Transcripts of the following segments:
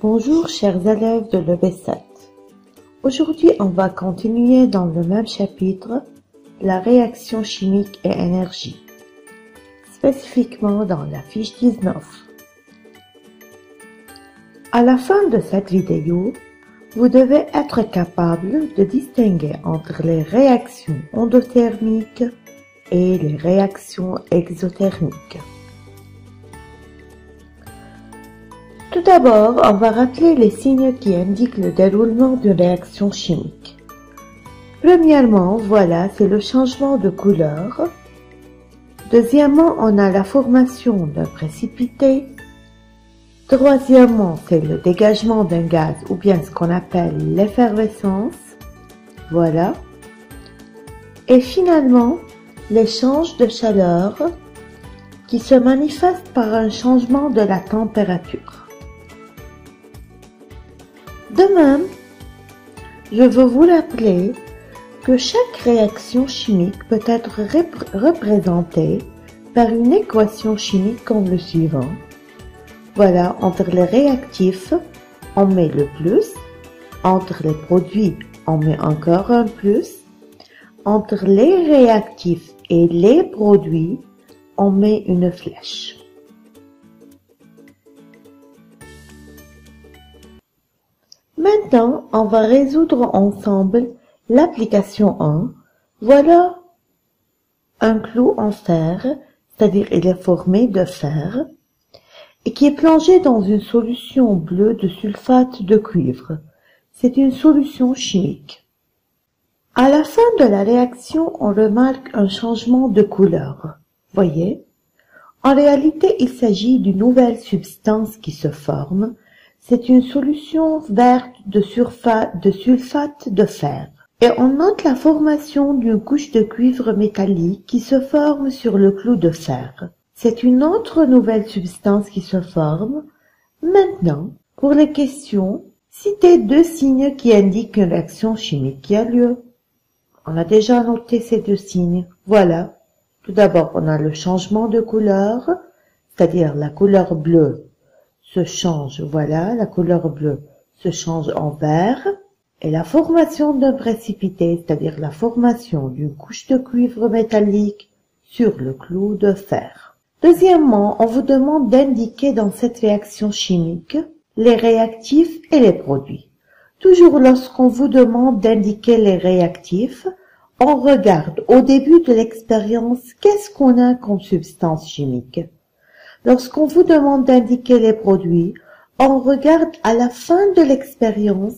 Bonjour chers élèves de l'EB7. Aujourd'hui, on va continuer dans le même chapitre, la réaction chimique et énergie, spécifiquement dans la fiche 19. À la fin de cette vidéo, vous devez être capable de distinguer entre les réactions endothermiques et les réactions exothermiques. Tout d'abord, on va rappeler les signes qui indiquent le déroulement d'une réaction chimique. Premièrement, voilà, c'est le changement de couleur. Deuxièmement, on a la formation d'un précipité. Troisièmement, c'est le dégagement d'un gaz ou bien ce qu'on appelle l'effervescence. Voilà. Et finalement, l'échange de chaleur qui se manifeste par un changement de la température. De même, je veux vous rappeler que chaque réaction chimique peut être représentée par une équation chimique comme le suivant. Voilà, entre les réactifs, on met le plus, entre les produits, on met encore un plus, entre les réactifs et les produits, on met une flèche. Maintenant, on va résoudre ensemble l'application 1. Voilà un clou en fer, c'est-à-dire il est formé de fer, et qui est plongé dans une solution bleue de sulfate de cuivre. C'est une solution chimique. À la fin de la réaction, on remarque un changement de couleur. Voyez? En réalité, il s'agit d'une nouvelle substance qui se forme. C'est une solution verte de sulfate de fer. Et on note la formation d'une couche de cuivre métallique qui se forme sur le clou de fer. C'est une autre nouvelle substance qui se forme. Maintenant, pour les questions, citez deux signes qui indiquent une réaction chimique qui a lieu. On a déjà noté ces deux signes. Voilà. Tout d'abord, on a le changement de couleur, c'est-à-dire la couleur bleue se change, voilà, la couleur bleue se change en vert, et la formation d'un précipité, c'est-à-dire la formation d'une couche de cuivre métallique sur le clou de fer. Deuxièmement, on vous demande d'indiquer dans cette réaction chimique les réactifs et les produits. Toujours lorsqu'on vous demande d'indiquer les réactifs, on regarde au début de l'expérience qu'est-ce qu'on a comme substance chimique. Lorsqu'on vous demande d'indiquer les produits, on regarde à la fin de l'expérience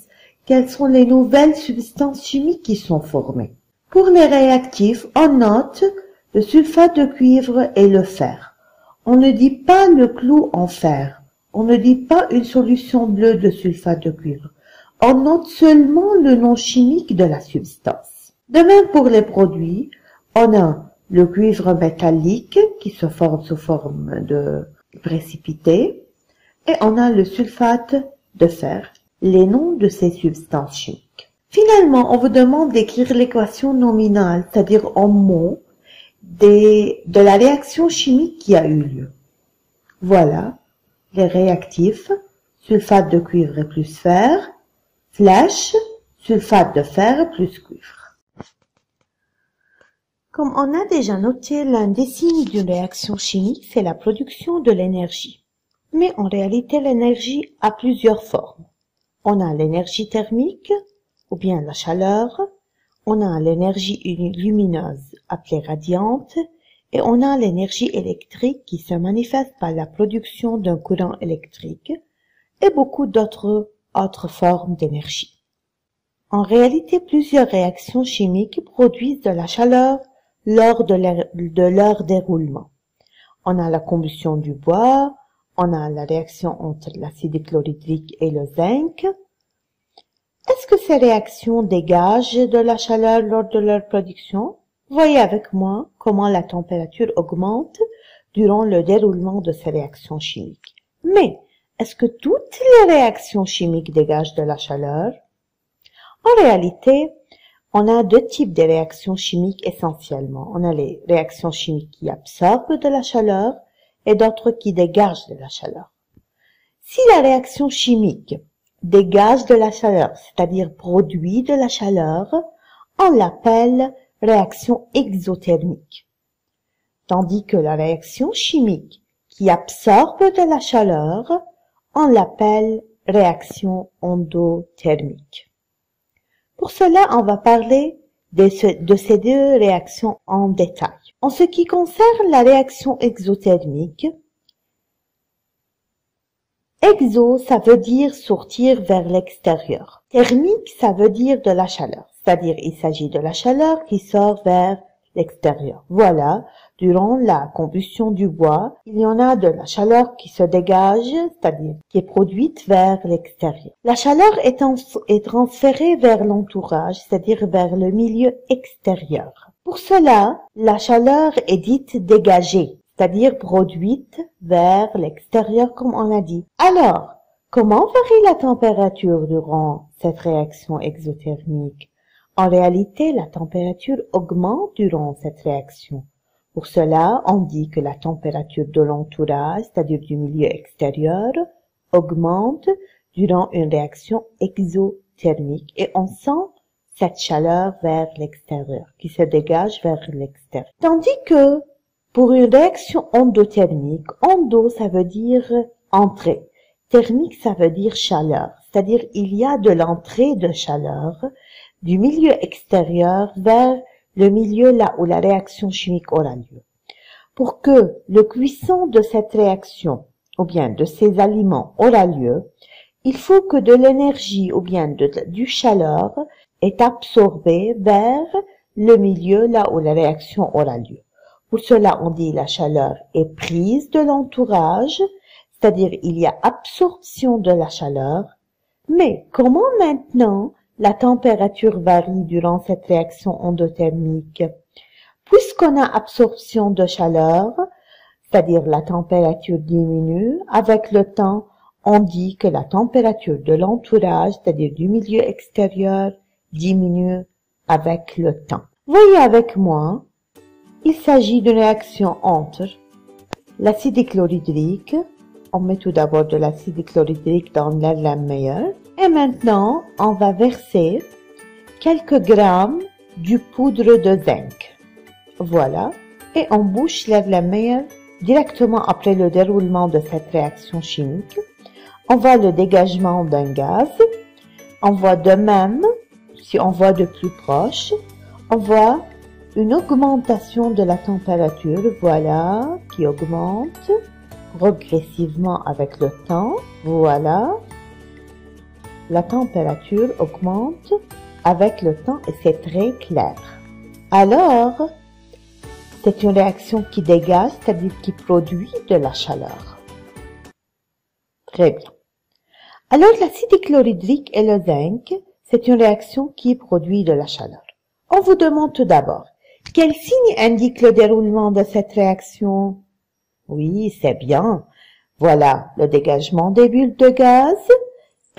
quelles sont les nouvelles substances chimiques qui sont formées. Pour les réactifs, on note le sulfate de cuivre et le fer. On ne dit pas le clou en fer. On ne dit pas une solution bleue de sulfate de cuivre. On note seulement le nom chimique de la substance. De même pour les produits, on a le cuivre métallique qui se forme sous forme de précipité et on a le sulfate de fer, les noms de ces substances chimiques. Finalement, on vous demande d'écrire l'équation nominale, c'est-à-dire en mots, de la réaction chimique qui a eu lieu. Voilà, les réactifs, sulfate de cuivre et plus fer, flèche, sulfate de fer plus cuivre. Comme on a déjà noté, l'un des signes d'une réaction chimique, c'est la production de l'énergie. Mais en réalité, l'énergie a plusieurs formes. On a l'énergie thermique, ou bien la chaleur, on a l'énergie lumineuse, appelée radiante, et on a l'énergie électrique qui se manifeste par la production d'un courant électrique, et beaucoup d'autres formes d'énergie. En réalité, plusieurs réactions chimiques produisent de la chaleur lors de leur déroulement. On a la combustion du bois, on a la réaction entre l'acide chlorhydrique et le zinc. Est-ce que ces réactions dégagent de la chaleur lors de leur production? Voyez avec moi comment la température augmente durant le déroulement de ces réactions chimiques. Mais, est-ce que toutes les réactions chimiques dégagent de la chaleur? En réalité, on a deux types de réactions chimiques essentiellement. On a les réactions chimiques qui absorbent de la chaleur et d'autres qui dégagent de la chaleur. Si la réaction chimique dégage de la chaleur, c'est-à-dire produit de la chaleur, on l'appelle réaction exothermique. Tandis que la réaction chimique qui absorbe de la chaleur, on l'appelle réaction endothermique. Pour cela, on va parler de ces deux réactions en détail. En ce qui concerne la réaction exothermique, exo, ça veut dire sortir vers l'extérieur. Thermique, ça veut dire de la chaleur. C'est-à-dire, il s'agit de la chaleur qui sort vers l'extérieur. Voilà, durant la combustion du bois, il y en a de la chaleur qui se dégage, c'est-à-dire qui est produite vers l'extérieur. La chaleur est transférée vers l'entourage, c'est-à-dire vers le milieu extérieur. Pour cela, la chaleur est dite dégagée, c'est-à-dire produite vers l'extérieur, comme on l'a dit. Alors, comment varie la température durant cette réaction exothermique? En réalité, la température augmente durant cette réaction. Pour cela, on dit que la température de l'entourage, c'est-à-dire du milieu extérieur, augmente durant une réaction exothermique et on sent cette chaleur vers l'extérieur, qui se dégage vers l'extérieur. Tandis que pour une réaction endothermique, endo ça veut dire entrée, thermique ça veut dire chaleur, c'est-à-dire il y a de l'entrée de chaleur du milieu extérieur vers le milieu là où la réaction chimique aura lieu. Pour que le cuisson de cette réaction, ou bien de ces aliments aura lieu, il faut que de l'énergie ou bien du chaleur est absorbée vers le milieu là où la réaction aura lieu. Pour cela, on dit la chaleur est prise de l'entourage, c'est-à-dire il y a absorption de la chaleur. Mais comment maintenant la température varie durant cette réaction endothermique? Puisqu'on a absorption de chaleur, c'est-à-dire la température diminue, avec le temps, on dit que la température de l'entourage, c'est-à-dire du milieu extérieur, diminue avec le temps. Voyez avec moi, il s'agit d'une réaction entre l'acide chlorhydrique, on met tout d'abord de l'acide chlorhydrique dans l'Erlenmeyer, et maintenant on va verser quelques grammes du poudre de zinc. Voilà, et on bouche l'Erlenmeyer directement après le déroulement de cette réaction chimique. On voit le dégagement d'un gaz, on voit de même, si on voit de plus proche, on voit une augmentation de la température, voilà, qui augmente progressivement avec le temps, voilà. La température augmente avec le temps et c'est très clair. Alors, c'est une réaction qui dégage, c'est-à-dire qui produit de la chaleur. Très bien. Alors, l'acide chlorhydrique et le zinc, c'est une réaction qui produit de la chaleur. On vous demande tout d'abord, quel signe indique le déroulement de cette réaction? Oui, c'est bien. Voilà le dégagement des bulles de gaz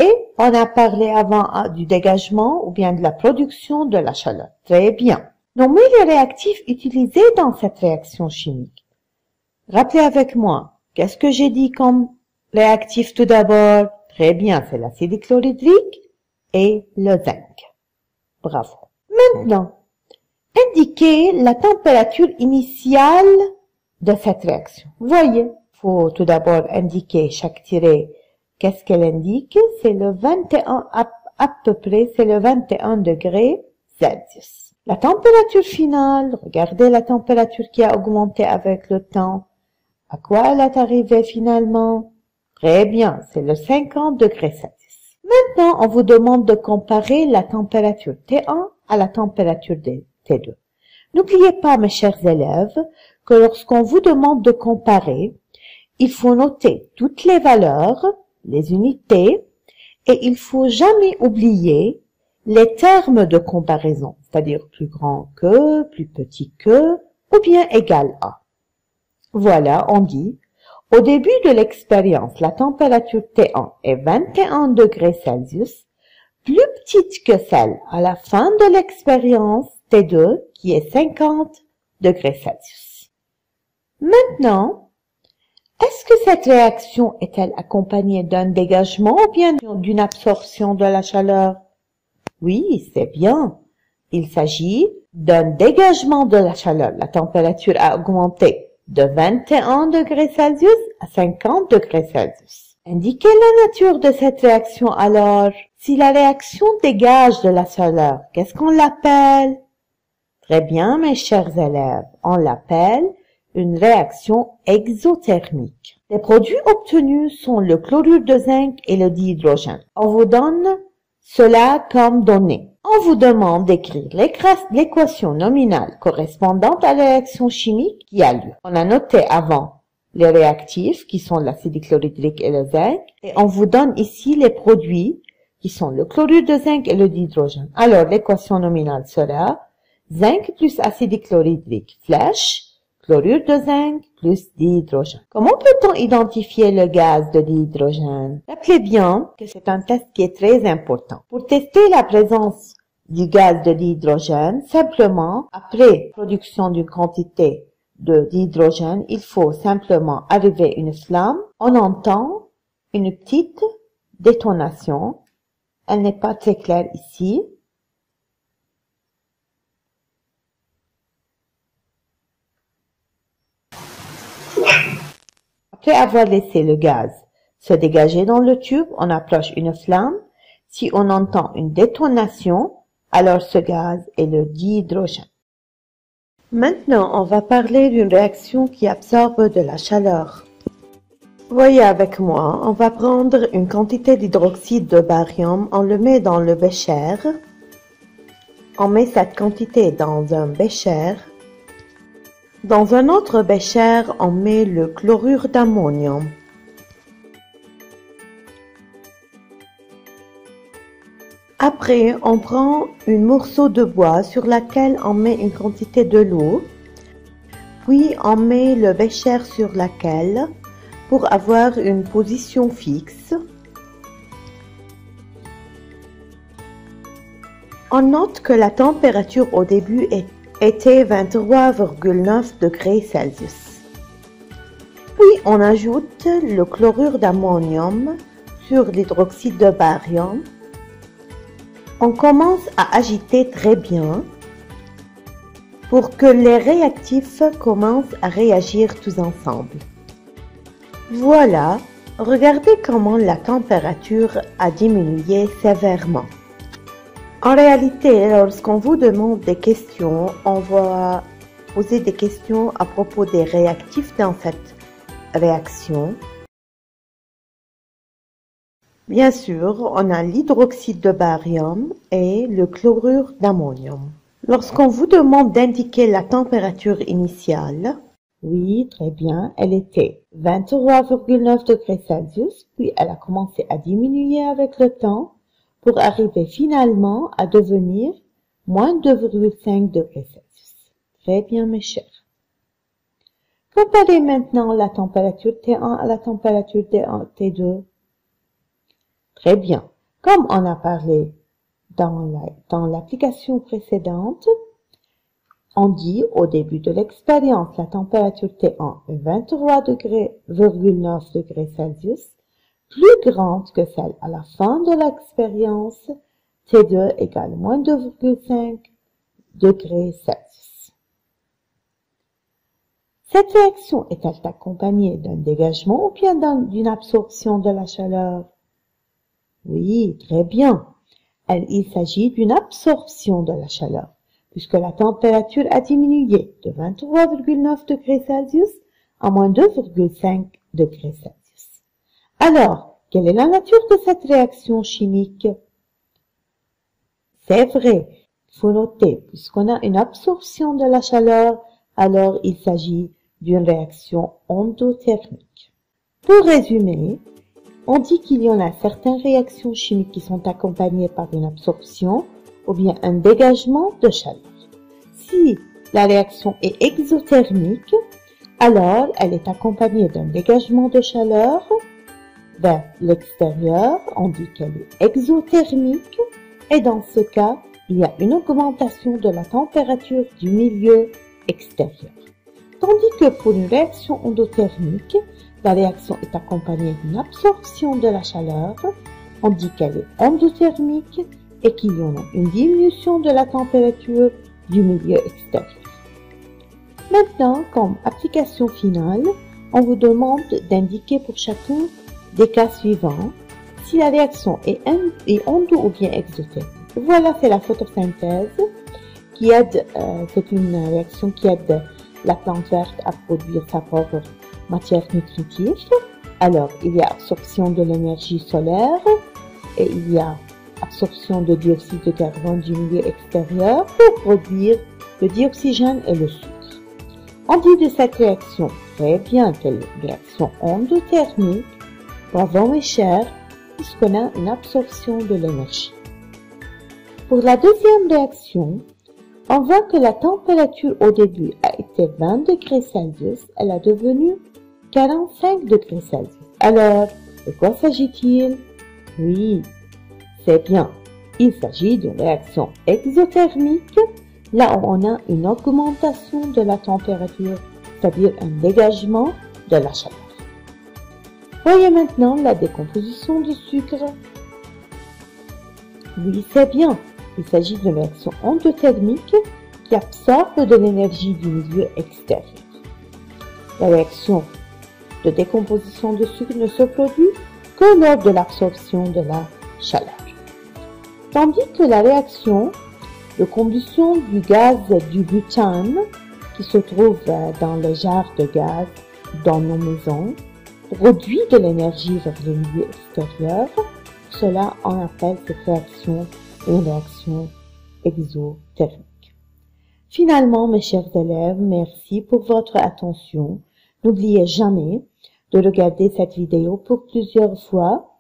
et on a parlé avant du dégagement ou bien de la production de la chaleur. Très bien. Nommez les réactifs utilisés dans cette réaction chimique. Rappelez avec moi, qu'est-ce que j'ai dit comme réactif tout d'abord? Très bien, c'est l'acide chlorhydrique et le zinc. Bravo. Maintenant, indiquez la température initiale de cette réaction. Voyez, il faut tout d'abord indiquer chaque tiré. Qu'est-ce qu'elle indique? C'est le 21, à peu près, c'est le 21 degrés Celsius. La température finale, regardez la température qui a augmenté avec le temps. À quoi elle est arrivée finalement? Très bien, c'est le 50 degrés Celsius. Maintenant, on vous demande de comparer la température T1 à la température T2. N'oubliez pas, mes chers élèves, que lorsqu'on vous demande de comparer, il faut noter toutes les valeurs, les unités, et il faut jamais oublier les termes de comparaison, c'est-à-dire plus grand que, plus petit que, ou bien égal à. Voilà, on dit, au début de l'expérience, la température T1 est 21 degrés Celsius, plus petite que celle à la fin de l'expérience T2, qui est 50 degrés Celsius. Maintenant, Est-ce que cette réaction est-elle accompagnée d'un dégagement ou bien d'une absorption de la chaleur? Oui, c'est bien. Il s'agit d'un dégagement de la chaleur. La température a augmenté de 21 degrés Celsius à 50 degrés Celsius. Indiquez la nature de cette réaction alors. Si la réaction dégage de la chaleur, qu'est-ce qu'on l'appelle? Très bien, mes chers élèves, on l'appelle une réaction exothermique. Les produits obtenus sont le chlorure de zinc et le dihydrogène. On vous donne cela comme données. On vous demande d'écrire l'équation nominale correspondante à la réaction chimique qui a lieu. On a noté avant les réactifs qui sont l'acide chlorhydrique et le zinc et on vous donne ici les produits qui sont le chlorure de zinc et le dihydrogène. Alors l'équation nominale sera zinc plus acide chlorhydrique flèche chlorure de zinc plus dihydrogène. Comment peut-on identifier le gaz de dihydrogène? Rappelez bien que c'est un test qui est très important. Pour tester la présence du gaz de dihydrogène, simplement, après production d'une quantité de dihydrogène, il faut simplement arriver une flamme. On entend une petite détonation. Elle n'est pas très claire ici. Après avoir laissé le gaz se dégager dans le tube, on approche une flamme. Si on entend une détonation, alors ce gaz est le dihydrogène. Maintenant, on va parler d'une réaction qui absorbe de la chaleur. Voyez avec moi, on va prendre une quantité d'hydroxyde de barium, on le met dans le bécher. On met cette quantité dans un bécher. Dans un autre bécher, on met le chlorure d'ammonium. Après, on prend un morceau de bois sur lequel on met une quantité de l'eau. Puis, on met le bécher sur laquelle pour avoir une position fixe. On note que la température au début était 23,9 degrés Celsius. Puis on ajoute le chlorure d'ammonium sur l'hydroxyde de barium. On commence à agiter très bien pour que les réactifs commencent à réagir tous ensemble. Voilà, regardez comment la température a diminué sévèrement. En réalité, lorsqu'on vous demande des questions, on va poser des questions à propos des réactifs dans cette réaction. Bien sûr, on a l'hydroxyde de barium et le chlorure d'ammonium. Lorsqu'on vous demande d'indiquer la température initiale, oui, très bien, elle était 23,9 degrés Celsius, puis elle a commencé à diminuer avec le temps, pour arriver finalement à devenir moins 2,5 degrés Celsius. Très bien, mes chers. Comparez maintenant la température T1 à la température T2. Très bien. Comme on a parlé dans l'application précédente, on dit au début de l'expérience la température T1 est 23,9 degrés Celsius, plus grande que celle à la fin de l'expérience, T2 égale moins 2,5 degrés Celsius. Cette réaction est-elle accompagnée d'un dégagement ou bien d'une absorption de la chaleur? Oui, très bien. Il s'agit d'une absorption de la chaleur, puisque la température a diminué de 23,9 degrés Celsius à moins 2,5 degrés Celsius. Alors, quelle est la nature de cette réaction chimique? C'est vrai, il faut noter, puisqu'on a une absorption de la chaleur, alors il s'agit d'une réaction endothermique. Pour résumer, on dit qu'il y en a certaines réactions chimiques qui sont accompagnées par une absorption ou bien un dégagement de chaleur. Si la réaction est exothermique, alors elle est accompagnée d'un dégagement de chaleur vers l'extérieur, on dit qu'elle est exothermique, et dans ce cas, il y a une augmentation de la température du milieu extérieur. Tandis que pour une réaction endothermique, la réaction est accompagnée d'une absorption de la chaleur, on dit qu'elle est endothermique et qu'il y en a une diminution de la température du milieu extérieur. Maintenant, comme application finale, on vous demande d'indiquer pour chacun des cas suivants si la réaction est endo ou bien exothermique. Voilà, c'est la photosynthèse qui aide, c'est une réaction qui aide la plante verte à produire sa propre matière nutritive. Alors, il y a absorption de l'énergie solaire et il y a absorption de dioxyde de carbone du milieu extérieur pour produire le dioxygène et le sucre. On dit de cette réaction très bien qu'elle est une réaction endothermique. Bravo mes chers, puisqu'on a une absorption de l'énergie. Pour la deuxième réaction, on voit que la température au début a été 20 degrés Celsius, elle a devenu 45 degrés Celsius. Alors, de quoi s'agit-il? Oui, c'est bien. Il s'agit d'une réaction exothermique, là où on a une augmentation de la température, c'est-à-dire un dégagement de la chaleur. Voyez maintenant la décomposition du sucre. Oui, c'est bien. Il s'agit d'une réaction endothermique qui absorbe de l'énergie du milieu extérieur. La réaction de décomposition de sucre ne se produit que lors de l'absorption de la chaleur. Tandis que la réaction de combustion du gaz du butane, qui se trouve dans les jarres de gaz dans nos maisons, produit de l'énergie vers le milieu extérieur. Cela, on appelle cette réaction une réaction exothermique. Finalement, mes chers élèves, merci pour votre attention. N'oubliez jamais de regarder cette vidéo pour plusieurs fois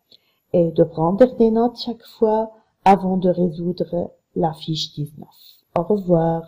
et de prendre des notes chaque fois avant de résoudre la fiche 19. Au revoir.